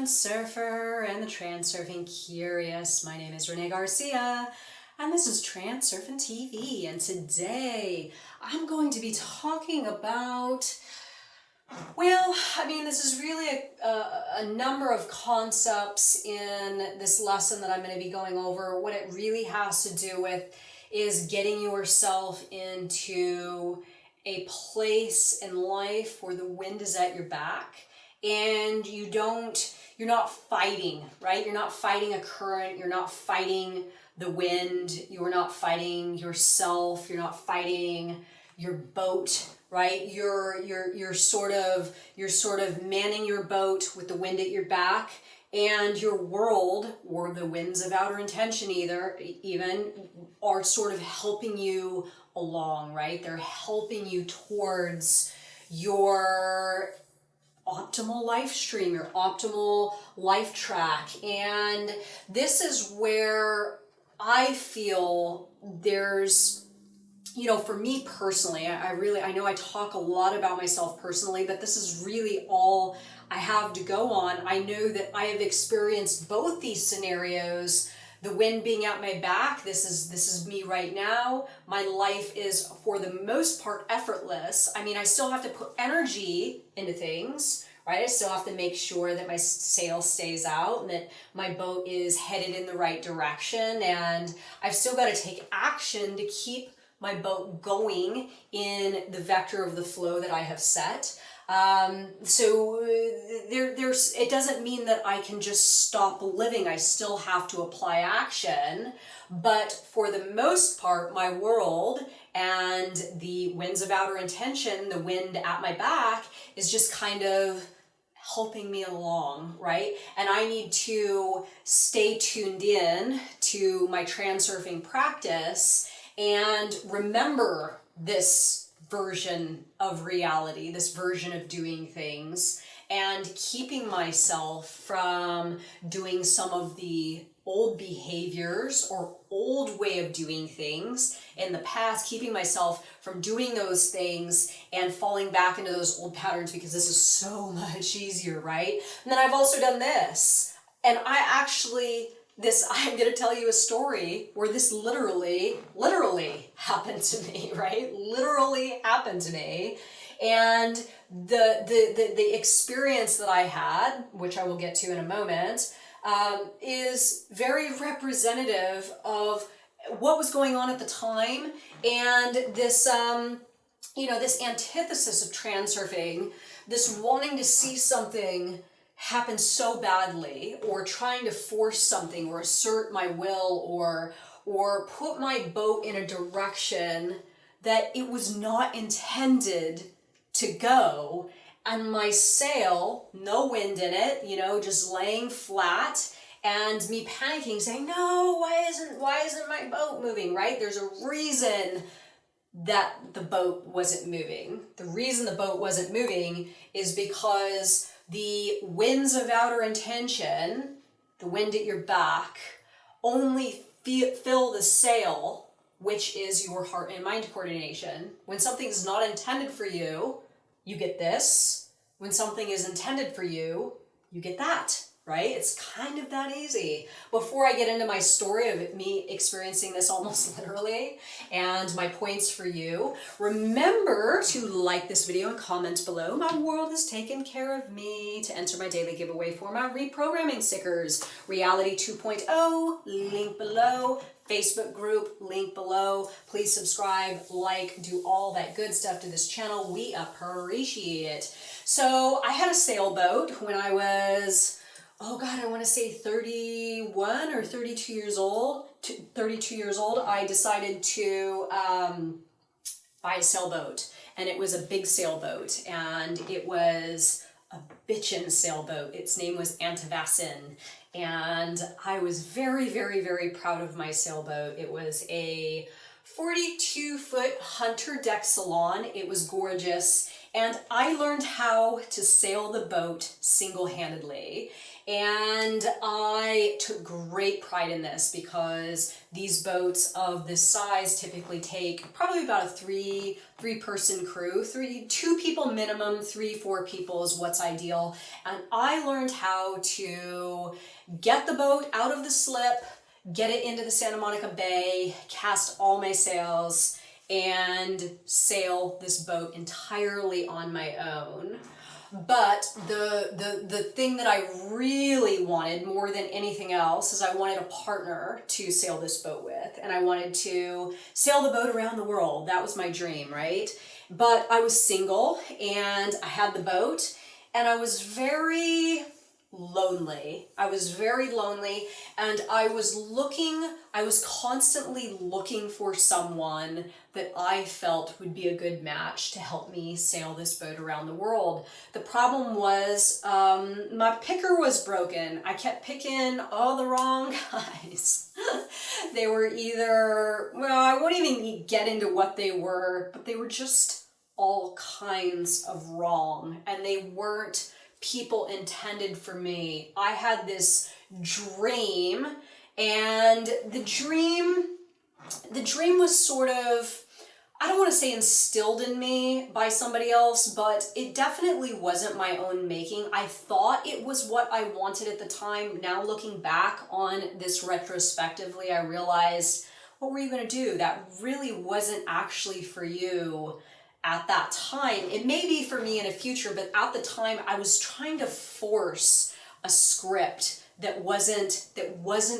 Transurfer and the Transurfing Curious. My name is Renee Garcia and this is TransurfingTV, and today I'm going to be talking about, this is really a number of concepts in this lesson that I'm going to be going over. What it really has to do with is getting yourself into a place in life where the wind is at your back and you're not fighting, right? You're not fighting a current, you're not fighting the wind, you're not fighting yourself, you're not fighting your boat, right? You're sort of manning your boat with the wind at your back, and your world, or the winds of outer intention even are sort of helping you along, right? They're helping you towards your optimal life stream, your optimal life track. And this is where I feel there's, for me personally, I know I talk a lot about myself personally, but this is really all I have to go on. I know that I have experienced both these scenarios. The wind being at my back, this is me right now. My life is, for the most part, effortless. I still have to put energy into things, right? I still have to make sure that my sail stays out and that my boat is headed in the right direction. And I've still got to take action to keep my boat going in the vector of the flow that I have set. It doesn't mean that I can just stop living. I still have to apply action, but for the most part, my world and the winds of outer intention, the wind at my back, is just kind of helping me along, right? And I need to stay tuned in to my transurfing practice and remember this version of reality, this version of doing things, and keeping myself from doing some of the old behaviors or old way of doing things in the past, keeping myself from doing those things and falling back into those old patterns, because this is so much easier, right? And then I've also done this, and I'm going to tell you a story where this literally happened to me, right? Literally happened to me. And the experience that I had, which I will get to in a moment, is very representative of what was going on at the time. And this, this antithesis of transurfing, this wanting to see something happen so badly, or trying to force something or assert my will or put my boat in a direction that it was not intended to go, and my sail, no wind in it, just laying flat, and me panicking saying, no, why isn't my boat moving, right? There's a reason that the boat wasn't moving. The reason the boat wasn't moving is because the winds of outer intention, the wind at your back, only fill the sail, which is your heart and mind coordination. When something's not intended for you, you get this. When something is intended for you, you get that, right? It's kind of that easy. Before I get into my story of me experiencing this almost literally and my points for you, remember to like this video and comment below. My world has taken care of me. To enter my daily giveaway for my reprogramming stickers, Reality 2.0, link below. Facebook group, link below. Please subscribe, like, do all that good stuff to this channel. We appreciate it. So I had a sailboat when I was, I want to say 31 or 32 years old. 32 years old, I decided to buy a sailboat. And it was a big sailboat. And it was a bitchin' sailboat. Its name was Antavassin. And I was very, very, very proud of my sailboat. It was a 42-foot Hunter deck salon. It was gorgeous. And I learned how to sail the boat single-handedly. And I took great pride in this because these boats of this size typically take probably about a three-person crew, two people minimum, 3-4 people is what's ideal. And I learned how to get the boat out of the slip, get it into the Santa Monica Bay, cast all my sails, and sail this boat entirely on my own. But the thing that I really wanted more than anything else is I wanted a partner to sail this boat with, and I wanted to sail the boat around the world. That was my dream, right? But I was single and I had the boat and I was very lonely. I was very lonely, and I was constantly looking for someone that I felt would be a good match to help me sail this boat around the world. The problem was my picker was broken. I kept picking all the wrong guys. They were either, well, I won't even get into what they were, but they were just all kinds of wrong, and they weren't people intended for me. I had this dream, and the dream was sort of, I don't want to say instilled in me by somebody else, but it definitely wasn't my own making. I thought it was what I wanted at the time. Now looking back on this retrospectively, I realized, what were you going to do? That really wasn't actually for you at that time. It may be for me in the future, but at the time I was trying to force a script that wasn't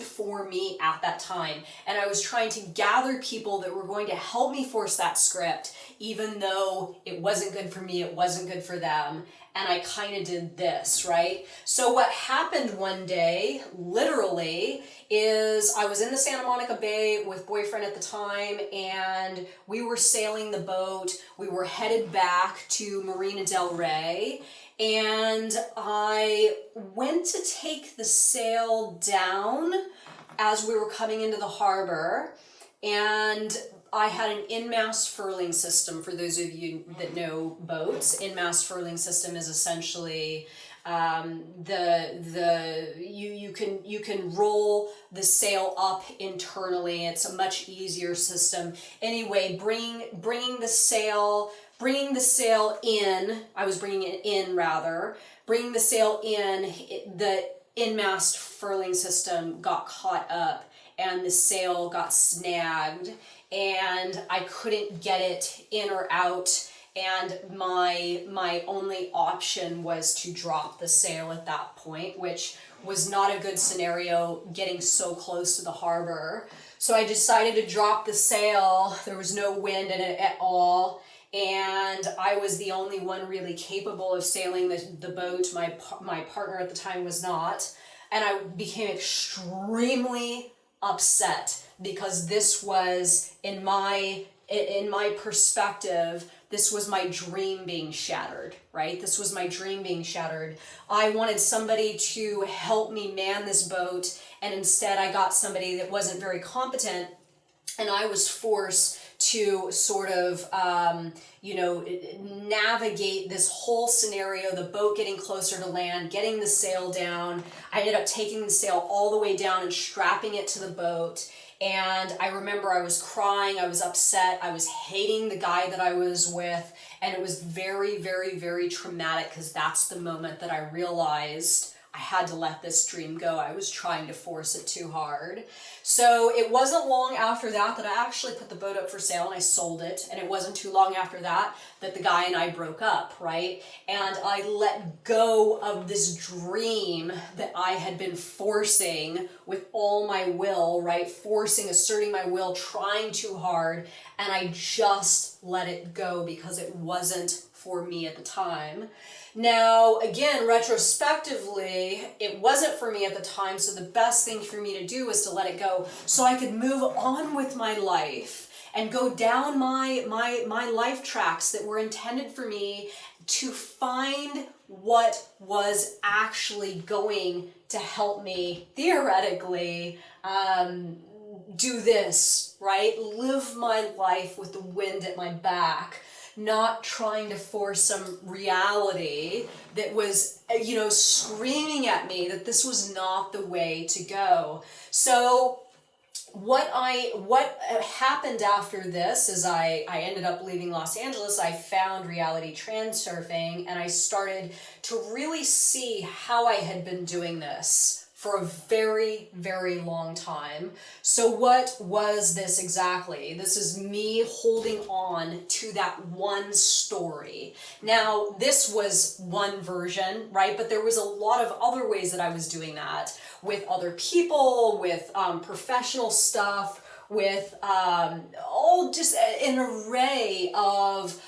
for me at that time. And I was trying to gather people that were going to help me force that script, even though it wasn't good for me, it wasn't good for them. And I kind of did this, right? So what happened one day, literally, is I was in the Santa Monica Bay with boyfriend at the time, and we were sailing the boat. We were headed back to Marina del Rey, and I went to take the sail down as we were coming into the harbor, and I had an in-mast furling system. For those of you that know boats, in-mast furling system is essentially you can roll the sail up internally. It's a much easier system. Anyway, bringing the sail in. I was bringing it in rather. Bringing the sail in. The in-mast furling system got caught up, and the sail got snagged, and I couldn't get it in or out, and my only option was to drop the sail at that point, which was not a good scenario getting so close to the harbor. So I decided to drop the sail. There was no wind in it at all, and I was the only one really capable of sailing the boat. My partner at the time was not, and I became extremely upset because this was, in my perspective, this was my dream being shattered, right? This was my dream being shattered. I wanted somebody to help me man this boat, and instead I got somebody that wasn't very competent, and I was forced to sort of, navigate this whole scenario, the boat getting closer to land, getting the sail down. I ended up taking the sail all the way down and strapping it to the boat. And I remember I was crying, I was upset, I was hating the guy that I was with, and it was very, very, very traumatic because that's the moment that I realized I had to let this dream go. I was trying to force it too hard. So it wasn't long after that that I actually put the boat up for sale and I sold it. And it wasn't too long after that that the guy and I broke up, right? And I let go of this dream that I had been forcing with all my will, right? Asserting my will, trying too hard. And I just let it go because it wasn't for me at the time. Now, again, retrospectively, it wasn't for me at the time, so the best thing for me to do was to let it go so I could move on with my life and go down my life tracks that were intended for me to find what was actually going to help me, theoretically, do this, right? Live my life with the wind at my back. not trying to force some reality that was, you know, screaming at me that this was not the way to go. So what happened after this is I ended up leaving Los Angeles. I found Reality Transurfing, and I started to really see how I had been doing this for a very, very long time. So what was this exactly? This is me holding on to that one story. Now, this was one version, right? But there was a lot of other ways that I was doing that with other people, with professional stuff, with all just an array of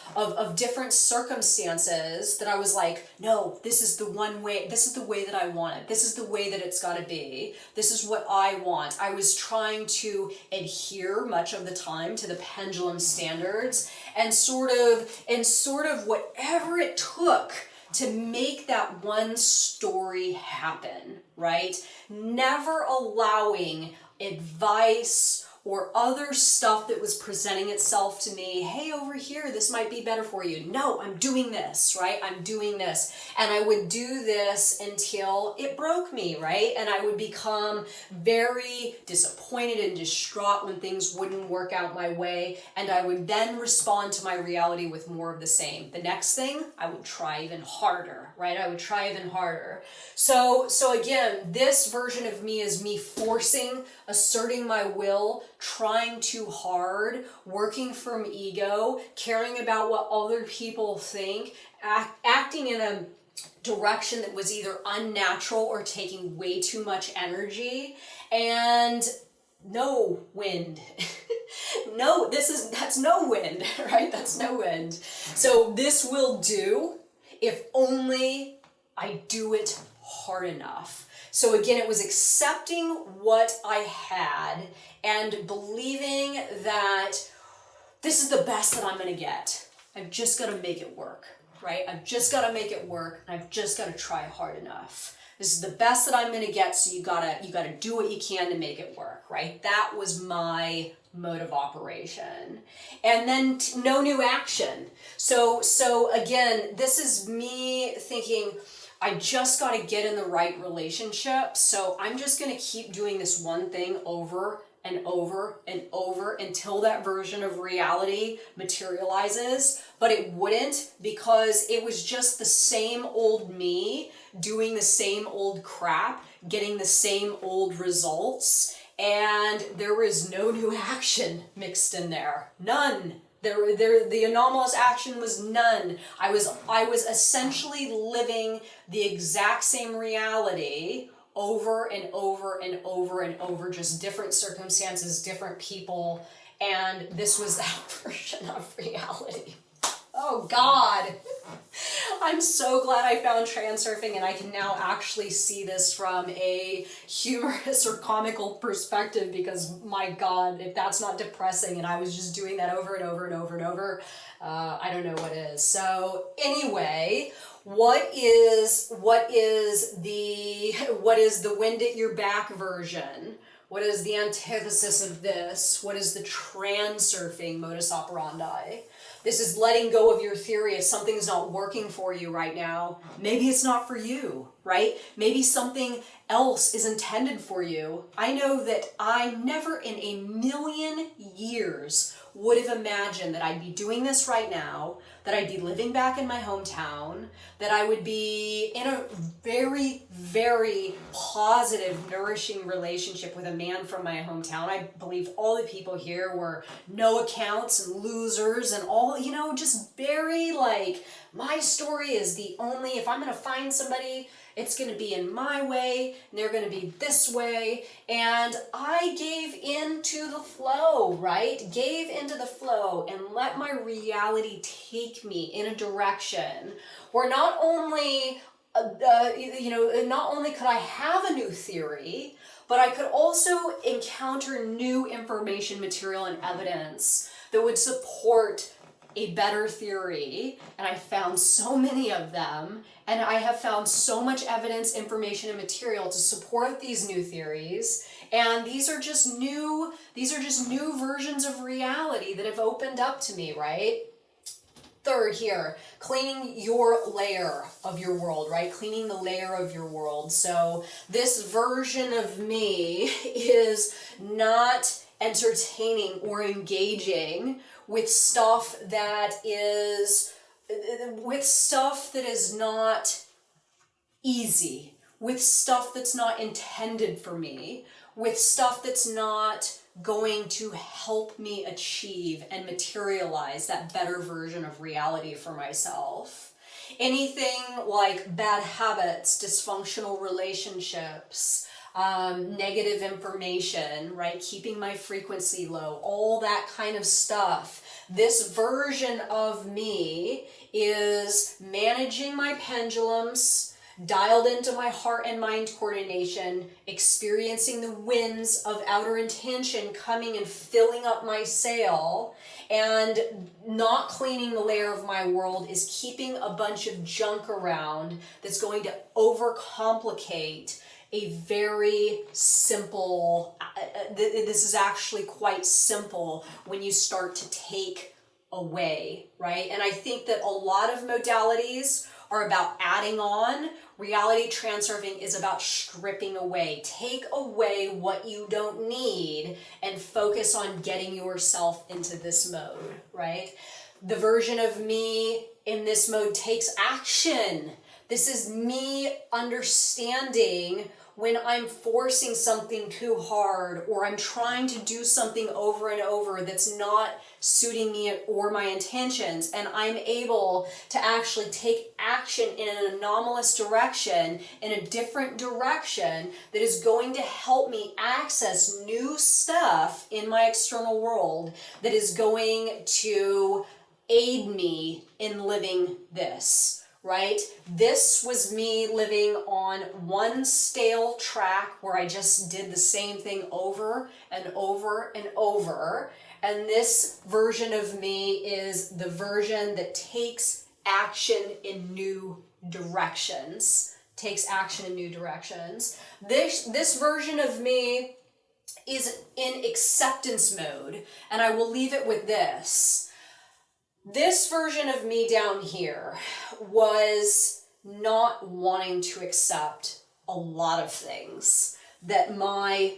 different circumstances that I was like, no, this is the one way, this is the way that I want it. This is the way that it's got to be. This is what I want. I was trying to adhere much of the time to the pendulum standards and sort of whatever it took to make that one story happen, right? Never allowing advice or other stuff that was presenting itself to me. Hey, over here, this might be better for you. No, I'm doing this, right? I'm doing this. And I would do this until it broke me, right? And I would become very disappointed and distraught when things wouldn't work out my way. And I would then respond to my reality with more of the same. The next thing, I would try even harder, right? I would try even harder. So again, this version of me is me forcing, asserting my will, trying too hard, working from ego, caring about what other people think, acting in a direction that was either unnatural or taking way too much energy, and no wind. No, that's no wind, right? That's no wind. So this will do if only I do it hard enough. So again, it was accepting what I had and believing that this is the best that I'm going to get. I've just got to make it work, right? I've just got to make it work, and I've just got to try hard enough. This is the best that I'm going to get, so you gotta do what you can to make it work, right? That was my mode of operation. And then no new action. So again, this is me thinking, I just got to get in the right relationship. So I'm just going to keep doing this one thing over and over and over until that version of reality materializes. But it wouldn't, because it was just the same old me doing the same old crap, getting the same old results. And there was no new action mixed in there. None. The anomalous action was none. I was essentially living the exact same reality over and over and over and over, just different circumstances, different people, and this was that version of reality. Oh God. I'm so glad I found transurfing, and I can now actually see this from a humorous or comical perspective, because my God, if that's not depressing and I was just doing that over and over and over and over, I don't know what is. So anyway, what is the wind at your back version? What is the antithesis of this? What is the transurfing modus operandi? This is letting go of your theory. If something's not working for you right now, maybe it's not for you, right? Maybe something else is intended for you. I know that I never in a million years would have imagined that I'd be doing this right now, that I'd be living back in my hometown, that I would be in a very, very positive, nourishing relationship with a man from my hometown. I believe all the people here were no accounts and losers and all, just very like, my story is the only, if I'm going to find somebody, it's going to be in my way, and they're going to be this way. And I gave into the flow, right? Gave into the flow and let my reality take me in a direction where not only could I have a new theory, but I could also encounter new information, material, and evidence that would support a better theory. And I found so many of them, and I have found so much evidence, information, and material to support these new theories. And these are just new versions of reality that have opened up to me, right? Third here, cleaning your layer of your world, right? Cleaning the layer of your world. So this version of me is not entertaining or engaging with stuff that is not easy, with stuff that's not intended for me, with stuff that's not going to help me achieve and materialize that better version of reality for myself. Anything like bad habits, dysfunctional relationships, negative information, right? Keeping my frequency low, all that kind of stuff. This version of me is managing my pendulums, dialed into my heart and mind coordination, experiencing the winds of outer intention coming and filling up my sail, and not cleaning the layer of my world is keeping a bunch of junk around that's going to overcomplicate a very simple, this is actually quite simple when you start to take away, right? And I think that a lot of modalities are about adding on. Reality transurfing is about stripping away. Take away what you don't need and focus on getting yourself into this mode, right? The version of me in this mode takes action. This is me understanding when I'm forcing something too hard, or I'm trying to do something over and over that's not suiting me or my intentions, and I'm able to actually take action in an anomalous direction, in a different direction that is going to help me access new stuff in my external world that is going to aid me in living this. Right? This was me living on one stale track where I just did the same thing over and over and over. And this version of me is the version that takes action in new directions. Takes action in new directions. This version of me is in acceptance mode, and I will leave it with this. This version of me down here was not wanting to accept a lot of things. That my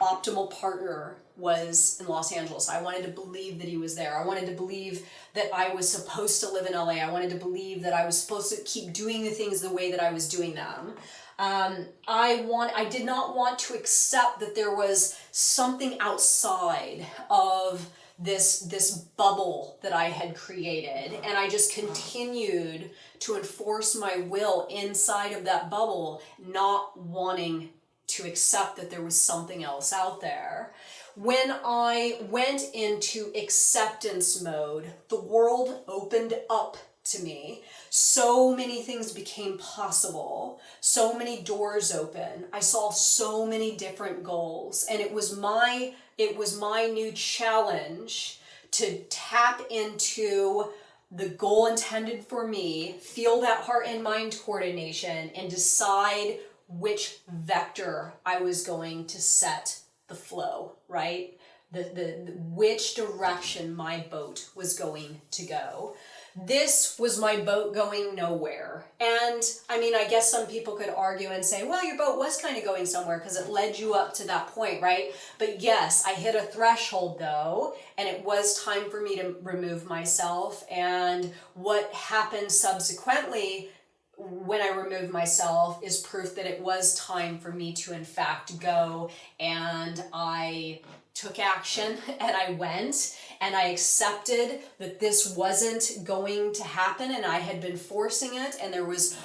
optimal partner was in Los Angeles. I wanted to believe that he was there. I wanted to believe that I was supposed to live in LA. I wanted to believe that I was supposed to keep doing the things the way that I was doing them. I did not want to accept that there was something outside of this bubble that I had created, and I just continued to enforce my will inside of that bubble, not wanting to accept that there was something else out there. When I went into acceptance mode, the world opened up to me. So many things became possible. So many doors open. I saw so many different goals, and it was my new challenge to tap into the goal intended for me, feel that heart and mind coordination, and decide which vector I was going to set the flow, right? The which direction my boat was going to go. This was my boat going nowhere. And I mean, I guess some people could argue and say, well, your boat was kind of going somewhere because it led you up to that point, right? But yes, I hit a threshold though, and it was time for me to remove myself. And what happened subsequently when I removed myself is proof that it was time for me to in fact go, and I took action and I went and I accepted that this wasn't going to happen and I had been forcing it, and there was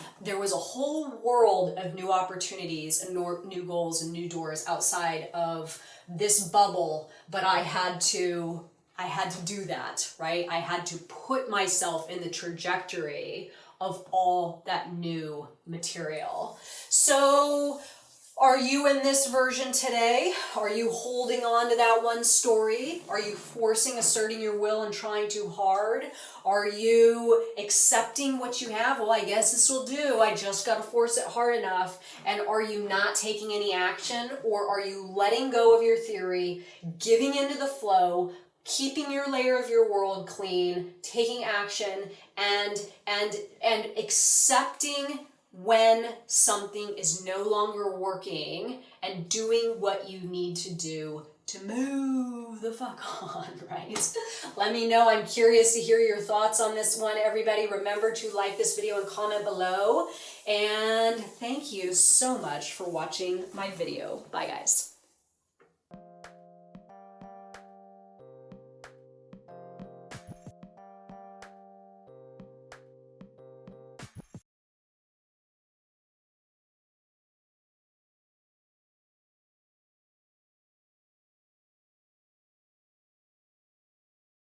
a whole world of new opportunities and new goals and new doors outside of this bubble, but I had to do that, right? I had to put myself in the trajectory of all that new material. So are you in this version today? Are you holding on to that one story? Are you asserting your will and trying too hard? Are you accepting what you have? Well, I guess this will do. I just got to force it hard enough. And are you not taking any action? Or are you letting go of your theory, giving into the flow, keeping your layer of your world clean, taking action, and accepting when something is no longer working and doing what you need to do to move the fuck on, right? Let me know. I'm curious to hear your thoughts on this one. Everybody, remember to like this video and comment below. And thank you so much for watching my video. Bye, guys.